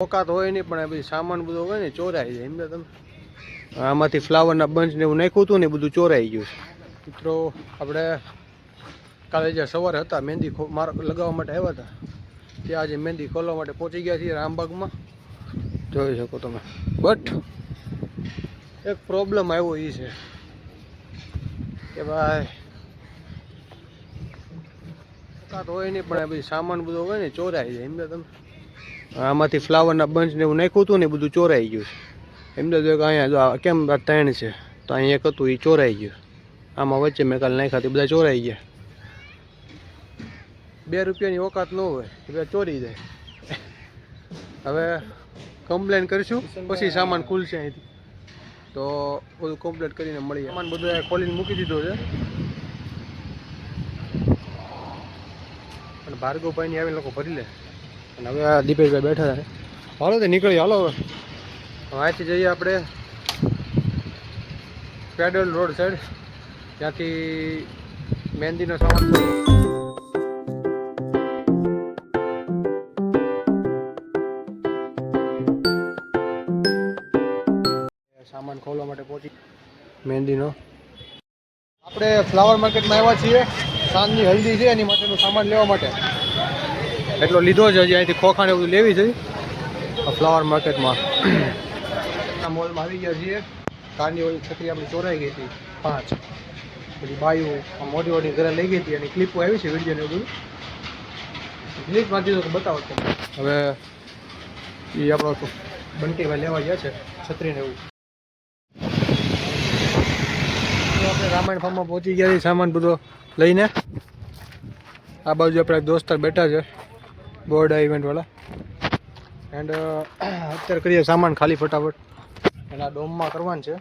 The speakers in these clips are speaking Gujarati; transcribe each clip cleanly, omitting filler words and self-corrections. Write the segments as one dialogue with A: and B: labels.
A: ઓકાત હોય નહીં પણ બધી સામાન બધો હોય ને ચોરાઈ જાય. એમને તમે આમાંથી ફ્લાવરના બંચ ને એવું નાખ્યું હતું ને બધું ચોરાઈ ગયું. મિત્રો આપણે કાલે જે સવારે હતા મહેંદી લગાવવા માટે આવ્યા હતા ત્યાં આજે મહેંદી ખોલવા માટે પહોંચી ગયા છીએ રામબાગમાં. જોઈ શકો તમે. બટ એક પ્રોબ્લેમ આવ્યો એ છે કે ભાઈ ઓકાત હોય નહીં પણ બધી સામાન બધો હોય ને ચોરાઈ જાય. એમને તમે આમાંથી ફ્લાવરના બંચ ને એવું નાખ્યું હતું ને બધું ચોરાઈ ગયું. એમને જો અહીંયા કેમ 3 છે તો અહીંયા એક હતું એ ચોરાઈ ગયું. આમાં વચ્ચે મેં કાલે નાખ્યા બધા ચોરાઈ ગયા. 2 રૂપિયાની ઓકાત ન હોય એ બધા ચોરી જાય. હવે કમ્પ્લેન કરીશું પછી સામાન ખુલશે અહીંથી તો બધું કમ્પ્લેટ કરીને મળી જાય. સામાન બધું ખોલીને મૂકી દીધો છે અને ભાર્ગવભાઈની આવીને લોકો ભરી લે. અને હવે આ દીપેશભાઈ બેઠા છે. હાલો તો નીકળી હાલો. હવે અહીંથી જઈએ આપણે પેડલ રોડ સાઈડ, ત્યાંથી મહેંદીનો સામાન ખોલવા માટે પહોંચી મહેંદીનો. આપણે ફ્લાવર માર્કેટમાં આવ્યા છીએ. સાંજની હલ્દી છે એની માટેનું સામાન લેવા માટે એટલો લીધો છે. હજી અહીંથી ખોખાને બધું લેવી છે ફ્લાવર માર્કેટમાં. આ મોલમાં આવી ગયા છીએ. કારની ઓલી છત્રી આપણી ચોરાઈ ગઈ હતી 5. બધી બાયું મોટી મોટી ઘરે લઈ ગઈ હતી અને ક્લિપો આવી છે વિડીયોને બધું ક્લિપમાં દીધું તો બતાવો તમે. હવે એ આપણો બંટીભાઈ લેવા ગયા છે છત્રીને એવું. આપણે રામાયણ ફાર્મમાં પહોંચી ગયા છીએ સામાન બધો લઈને. આ બાજુ આપણા દોસ્તાર બેઠા છે બોર્ડ ઇવેન્ટવાળા. એન્ડ અત્યારે કરીએ સામાન ખાલી ફટાફટ. એના ડોમમાં કરવાનું છે.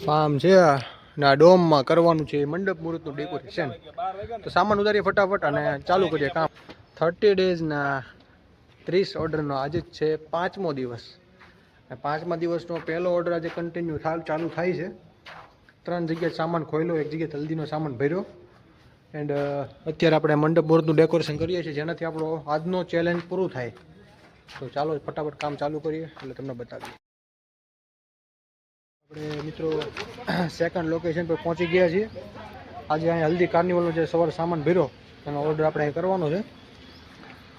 A: ફાર્મ છે ને આ ડોમમાં કરવાનું છે મંડપ મુહૂર્તનું ડેકોરેશન. તો સામાન ઉતારીએ ફટાફટ અને ચાલુ કરીએ કામ. 30 ડેઝના 30 ઓર્ડરનો આજે જ છે 5મો દિવસ. 5મા દિવસનો પહેલો ઓર્ડર આજે કન્ટિન્યુ ચાલુ થાય છે. 3 જગ્યાએ સામાન ખોલ્યો, 1 જગ્યાએ હલ્દીનો સામાન ભર્યો. એન્ડ અત્યારે આપણે મંડપ મુહૂર્તનું ડેકોરેશન કરીએ છીએ જેનાથી આપણો આજનો ચેલેન્જ પૂરું થાય. તો ચાલો ફટાફટ કામ ચાલુ કરીએ એટલે તમને બતાવીએ. આપણે મિત્રો સેકન્ડ લોકેશન પર પહોંચી ગયા છીએ. આજે અહીંયા હલ્દી કાર્નિવલનો જે સવારે સામાન ભર્યો એનો ઓર્ડર આપણે અહીં કરવાનો છે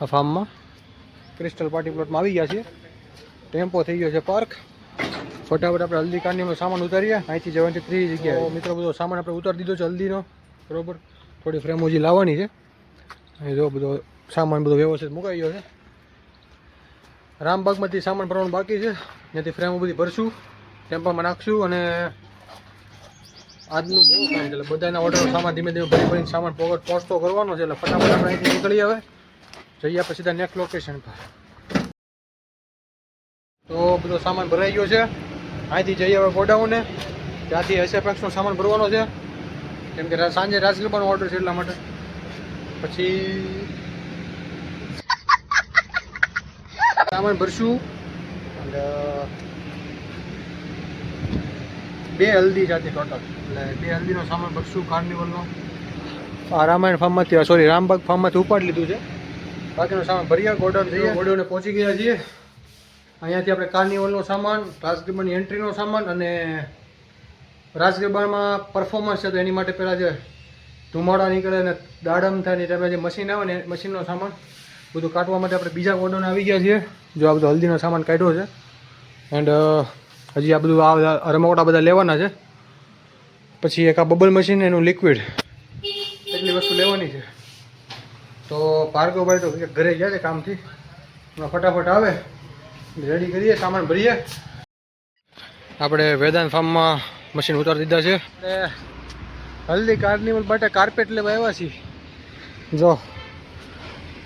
A: આ ફાર્મમાં. ક્રિસ્ટલ પાર્ટી પ્લોટમાં આવી ગયા છીએ. ટેમ્પો થઈ ગયો છે પાર્ક. ફટાફટ આપણે હલ્દી કાર્નિવલનો સામાન ઉતારીએ. અહીંથી જવાની 3 જગ્યાએ. મિત્રો બધો સામાન આપણે ઉતારી દીધો છે હલ્દીનો બરોબર. થોડી ફ્રેમો હજી લાવવાની છે. અહીં જો બધો સામાન બધો વ્યવસ્થિત મુકાઈ ગયો છે. રામબાગમાંથી સામાન ભરવાનું બાકી છે. ત્યાંથી ફ્રેમો બધી ભરશું, ટેમ્પામાં નાખશું અને આજનું બહુ કામ છે એટલે બધાના ઓર્ડરનો સામાન ધીમે ધીમે ભરીને સામાન પહોંચતો કરવાનો છે. એટલે ફટાફટ આપણે અહીંથી નીકળી આવે જઈએ આપણે સીધા નેક્સ્ટ લોકેશન પર. તો બધો સામાન ભરાઈ ગયો છે. અહીંથી જઈએ હવે ગોડાઉને. ત્યાંથી SFXનો સામાન ભરવાનો છે કેમ કે સાંજે રાજગરબાનો ઓર્ડર છે એટલા માટે. પછી સામાન ભરશું અને 2 હલ્દી સાથે ટોટલ એટલે 2 હલ્દીનો સામાન ભરશું કાર્નિવલનો. આ રામાયણ ફાર્મમાંથી સોરી રામબાગ ફાર્મમાંથી ઉપાડી લીધું છે. બાકીનો સામાન ભર્યા ગોડાઉન જઈએ. ગોડાઉને પહોંચી ગયા છીએ. અહીંયાથી આપણે કાર્નિવલનો સામાન, રાજગરબાની એન્ટ્રીનો સામાન અને રાજગરબામાં પરફોર્મન્સ છે તો એની માટે પહેલાં જે ધુમાડા નીકળે ને દાડમ થાય ને તમે જે મશીન આવે ને મશીનનો સામાન બધું કાઢવા માટે આપણે બીજા ગોડાઉને આવી ગયા છીએ. જો આ બધો હલ્દીનો સામાન કાઢ્યો છે. એન્ડ હજી આ બધું આ રમકડા બધા લેવાના છે. પછી એક આ બબલ મશીન એનું લિક્વિડ એટલી વસ્તુ લેવાની છે. તો ભાર્ગવભાઈ તો ઘરે ગયા છે કામથી. ફટાફટ આવે રેડી કરીએ સામાન ભરીએ. આપણે વેદાંત ફાર્મમાં મશીન ઉતારી દીધા છે. હલ્દી કાર્નિવલ માટે કાર્પેટ લેવા આવ્યા છીએ. જો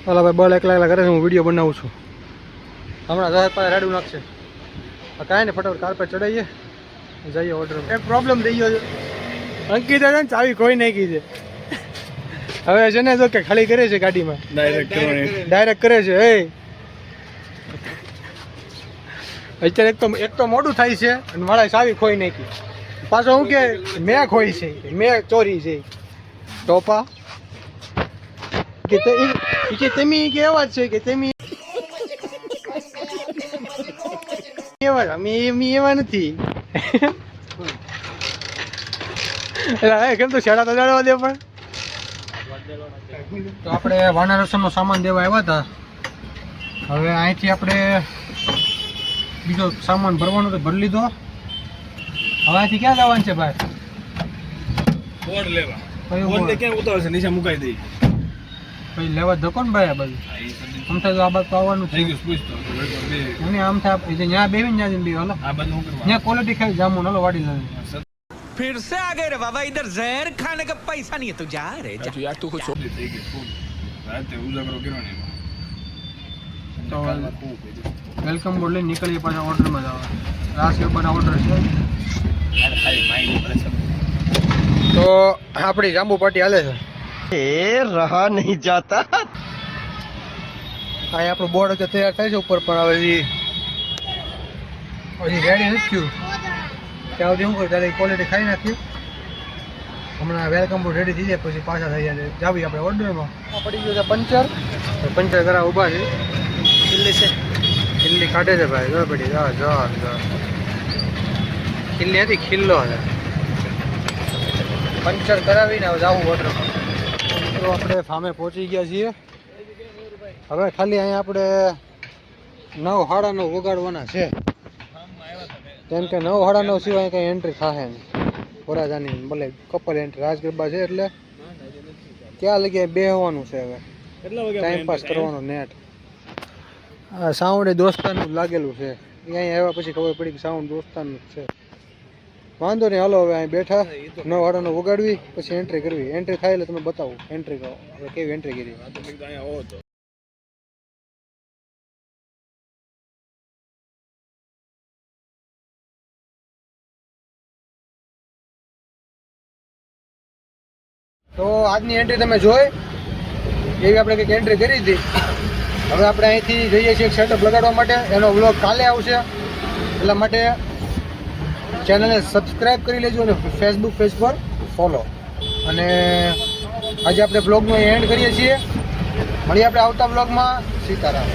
A: ઓલા ભાઈ બળ એકલા કરે છે, હું વિડીયો બનાવું છું. હમણાં 10 પાસે રેડું નાખશે. કાંઈ ને ફટાફટ કાર્પેટ ચડાવીએ જઈએ ઓર્ડર. એક પ્રોબ્લેમ થઈ ગયો છે. અંકિતા છે ને ચાવી કોઈ નાખી છે. હવે છે ને જો કે ખાલી કરે છે ગાડીમાં ડાયરેક્ટ કરે છે. અત્યારે એક તો મોડું થાય છે અને મારા ચાવી ખોઈ નાખી. પાછો હું કે મેં ખોઈ છે, મેં ચોરી છે ટોપા કે તમે કેવા છે કે તમે એવા અમે એવા નથી. કેમ તો શેડા તો જાણવા દે. પણ તો આપણે વાના રસમનો સામાન દેવા આવ્યા હતા. હવે અહીંથી આપણે બીજો સામાન ભરવાનો તો ભરી લીધો. હવે અહીંથી ક્યાં જવાનું છે ભાઈ?
B: બોર્ડ લેવા.
A: કયું
B: બોર્ડ
A: બોર્ડ?
B: ક્યાં ઉતારશે? નીચે મુકાઈ દઈ.
A: પછી લેવા ધક્કો ને ભાઈ આ બાજુ. આમ થાય તો આ બાજુ તો આવવાનું
B: થઈ
A: છે.
B: ગયું પૂછતો.
A: અને આમ થાય ત્યાં બેહીને ત્યાં બે હાલો.
B: આ બધું કરવા.
A: ત્યાં ક્વોલિટી ખાઈ જામુન હાલો વાડી લે.
C: फिर से आ गए रे बाबा, इधर जहर खाने का पैसा नहीं है, तू जा रे जा।
B: यार तू कुछ થઈ ગઈ ફૂલ. રાતે ઉજાગરો કર્યો ને એમાં.
A: તો
B: કાલમાં ખૂબ થઈ
A: વેલકમ બોર્ડ લઈને નીકળીએ પાછા ઓર્ડરમાં જવા. રાસ પેપરના ઓર્ડર છે.
B: યાર ખાલી માઇન્ડ પડે છે.
A: તો આપણી જાંબુ પાર્ટી હાલે છે.
C: रहा नहीं जाता।
A: અહીં આપણું બોર્ડ અત્યારે તૈયાર થાય છે ઉપર, પણ હવે હજી રેડી નથી થયું. ત્યાં સુધી શું કરું ત્યારે ક્વોલિટી ખાઈ નાખી. હમણાં વેલકમ બોર્ડ રેડી થઈ જાય પછી પાછા થઈ જાય જાવી આપણે ઓર્ડરમાં. પડી ગયું છે પંચર. પંચર કરા ઊભા છે. કિલ્લી છે, કિલ્લી કાઢે છે ભાઈ. જો પડી જો જો જો કિલ્લી હતી, ખિલ્લો છે. પંચર કરાવીને હવે જાવું ઓર્ડરમાં. તો આપણે ફામે પહોંચી ગયા છીએ. હવે ખાલી અહીંયા આપણે 9:30 વગાડવાના છે. કેમ કે 9:30 સિવાય કંઈ એન્ટ્રી થાય નહીં વરાજાની. ભલે કપલ એન્ટ્રી રાસ ગરબા છે એટલે ક્યાં લગી બેહવાનું છે. હવે ટાઈમ પાસ કરવાનો નેટ. આ સાઉન્ડ એ દોસ્તારનું લાગેલું છે. અહીંયા આવ્યા પછી ખબર પડી કે સાઉન્ડ દોસ્તારનું જ છે. વાંધો નહીં, હાલો હવે અહીં બેઠા 9:30 વગાડવી પછી એન્ટ્રી કરવી. એન્ટ્રી થાય એટલે તમે બતાવો એન્ટ્રી કરો હવે કેવી એન્ટ્રી કરી.
B: અહીંયા આવો તો
A: તો આજની એન્ટ્રી તમે જોઈ એવી આપણે કંઈક એન્ટ્રી કરી હતી. હવે આપણે અહીંથી જઈએ છીએ સેટઅપ લગાડવા માટે. એનો વ્લોગ કાલે આવશે, એટલા માટે ચેનલને સબસ્ક્રાઈબ કરી લેજો અને ફેસબુક પેજ પર ફોલો. અને આજે આપણે બ્લોગનો એન્ડ કરીએ છીએ. મળીએ આપણે આવતા બ્લોગમાં. સીતારામ.